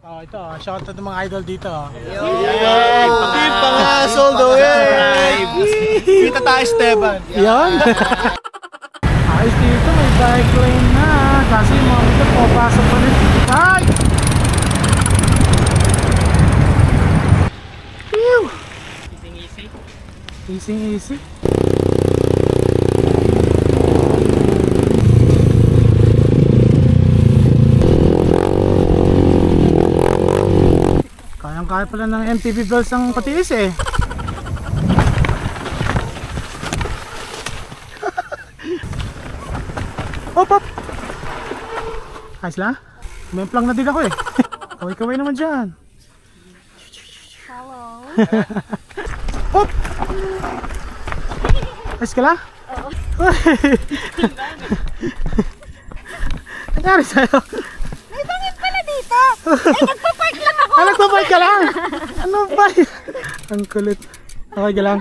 Oh, ito, shoutout ng mga idol dito. Team Pangasol daw eh! Kita tayo, Esteban. Yan. Ayos dito, may bike lane na. Kasi yung mga ito, papasok pa rin. Ay! Phew! Easy. Kayang-kaya pala ng MTV Bells ang patiis eh. Hop! Ayos lang? May plank na din ako eh. Kaway-kaway naman dyan. Hello. Hop! Ayos ka lang? Oo. Nangyari sa'yo? May bangin pala dito. Eh, nagpa-park lang ako. Ah, nagpa-bike ka lang? Ano ba? Ang kulit. Okay ka lang?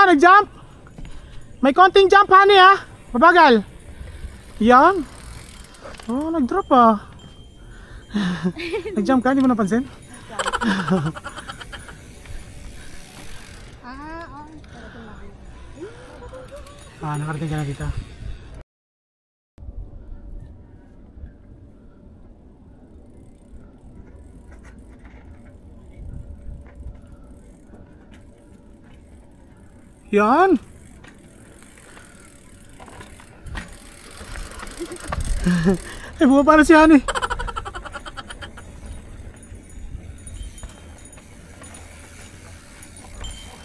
nag-jump. May konting jump, honey, ha. Mabagal. Yan. Oh, nag-drop, ah. Nag-jump ka, hindi mo napansin? Nakarating ka na dito. Yan. Eh, bumaba na si Honey.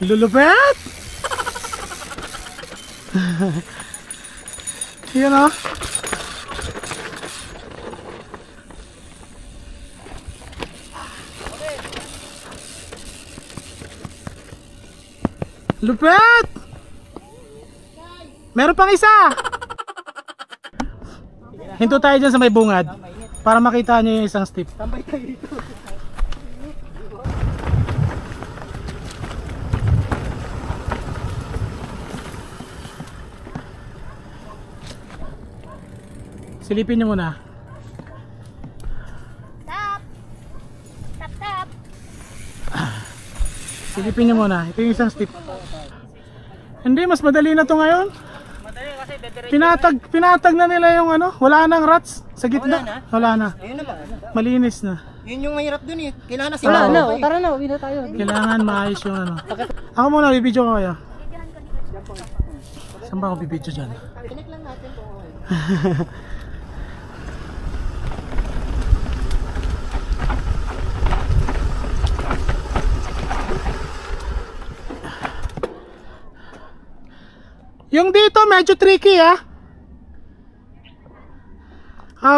Lulupet! Yan, oh. Lupet! Meron pang isa! Hinto tayo dyan sa may bungad para makita nyo yung isang step. Tambay tayo dito. Silipin nyo muna. Tap! Tap, tap! Silipin nyo muna. Ito yung isang step. Hindi, mas madali na to ngayon. Madali kasi dediretso. Pinatag na nila yung ano. Wala nang rats sa gitna. Wala na. Ayun naman. Malinis na. Yun yung mahirap dun eh. Kailangan na Wala na, tara na. Kailangan maayos yung ano. Ako muna, bibidyo ko kayo. Saan ba ako bibidyo dyan? Connect lang natin po. Yung dito medyo tricky, ah.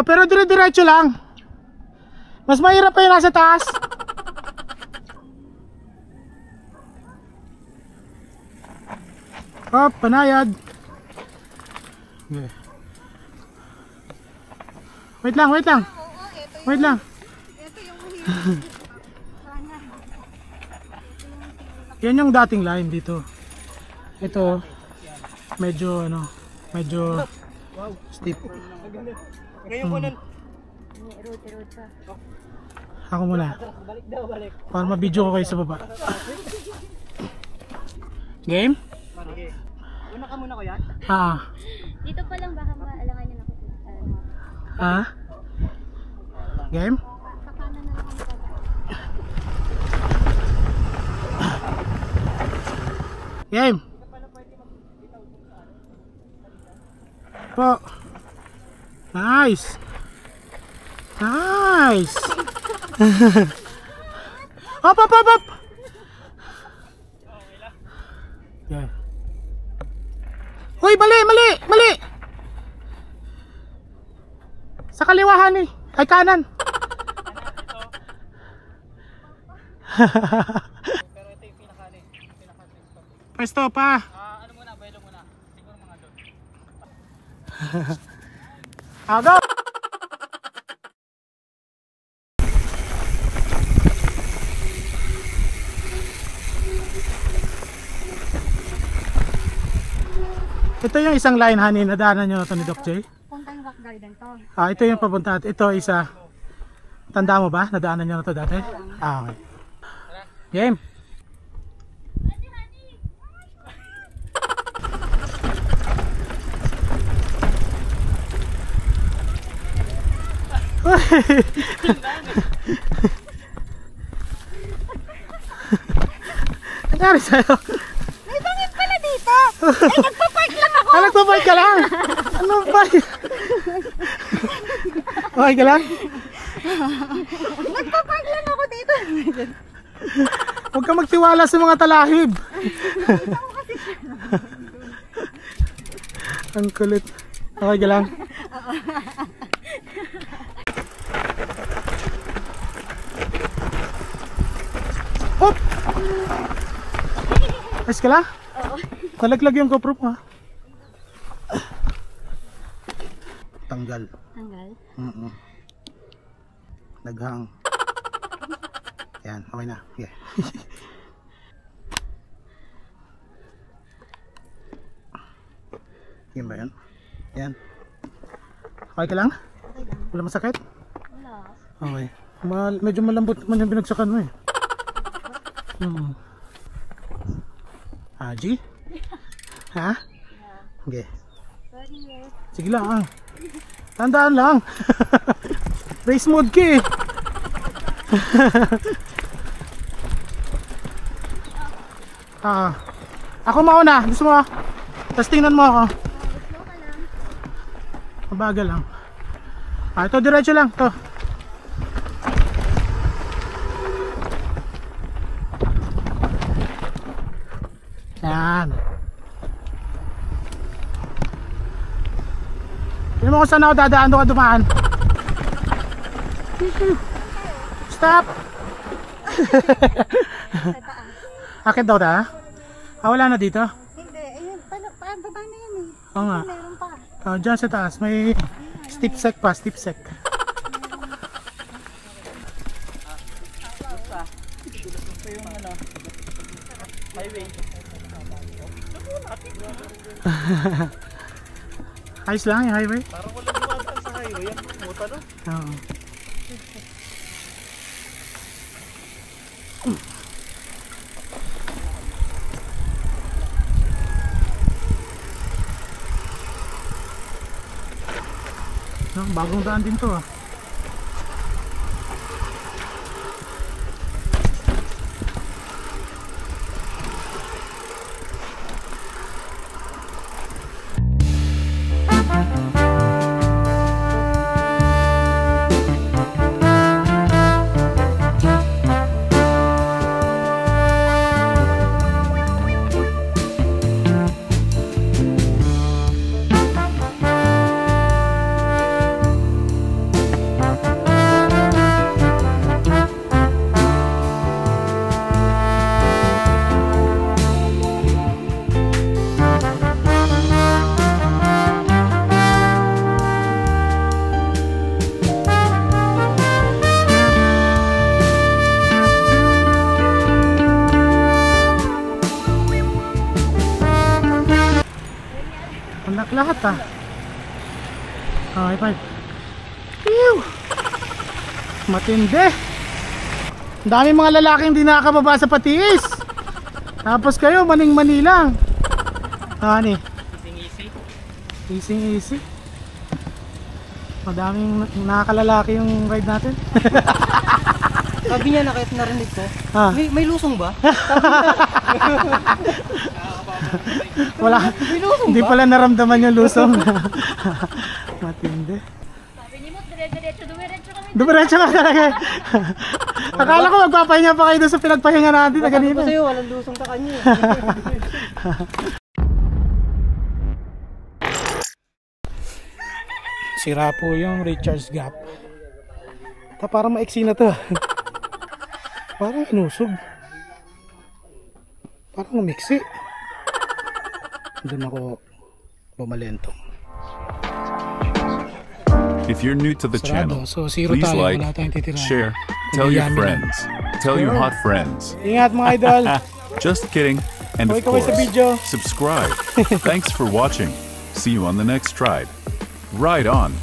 Pero dire-diretso lang. Mas mahirap pa yung nasa taas. Panayad. Okay. Wait lang. Wait lang. Ito yung mahirap. Yan yung dating line dito. Ito medyo steep. Ngayon ko nun. Road pa. Ako muna. Balik daw, balik. Para mabidyo ko kayo sa baba. Game? Okay. Una ka muna kuya. Dito pa lang baka maalangan nyo na ako. Game? Kakanan na lang ako. Game? Po. Nice. Nice. Up. Yeah. Uy, mali. Sa kaliwahan eh. Ay, kanan. Pero ito yung pinaka-spot. Pwesto pa. Ano muna, bailo muna. Siguro mga doon. Go. Ito yung isang line, honey, nadaanan nyo na ito ni Doc J. Puntang rock garden to. Ito yung papunta. Ito isa. Tanda mo ba? Nadaanan nyo na ito dati? Okay. Game. Nangyari sa'yo? May bangin pala dito! Eh, nagpa-park lang ako! Nagpa-park ka lang? Ano ba? Okay ka lang? Nagpa-park lang ako dito! Huwag ka magtiwala sa mga talahib. Ang kulit. Okay ka lang? Hop! Ayos ka lang? Oo. Talaglag yung GoPro mo, ha? Tanggal. Tanggal? Naghang. Yan, okay na. Yeah. Yan ba yan? Yan. Okay ka lang? Wala masakit? Wala. Okay. Medyo malambot naman yung binagsakan mo eh. Haji? Ha? Okay. Sorry eh. Sige lang ah. Tandaan lang. Race mode ka eh. Ako mauna. Gusto mo? Tapos tingnan mo ako. Slow ka lang. Mabagal lang. Ito diretso lang. Ito. Yan. Tingnan mo kung saan ako dadaan. Doon ka dumaan. Stop! Akit daw ta? Wala na dito? Hindi, ayun, baba na yan eh. Oo nga. Meron pa. Dyan sa taas, may steep sec pa, steep sec. Ito yung ano, highway. Ayos lang yung highway. Parang walang dumadaan sa highway. Yan, muta no? Oo. Bagong daan din to ah. Anak lahat ah. High five. Pew! Matindi. Ang dami mga lalaking hindi nakakababa sa patiis. Tapos kayo maning-mani lang. Hani. Easy. Easy. Madaming nakakalalaki yung ride natin. Sabi niya, nakit narinig ko. Ah. May lusong ba? Wala. May lusong Hindi ba? pala naramdaman yung lusong. Matindi. Sabi niyo mo, dire-diretso kami. Dumiretso ka talaga. Akala ko magpapahinga pa kayo doon sa pinagpahinga natin na Sabi kanina. ko sa'yo, walang lusong ka kanya. Sira po yung recharge gap. Parang maiksi na to. Parang inusog. Parang umiksi. Doon ako bumalentong. If you're new to the channel, So zero please tayo. like, Wala tayong titira. share, tell your Kundi yamin lang. friends, tell your hot friends. Ingat mga idol. Just kidding. And of Kaway-kaway sa course, video. subscribe. Thanks for watching. See you on the next ride. Ride on.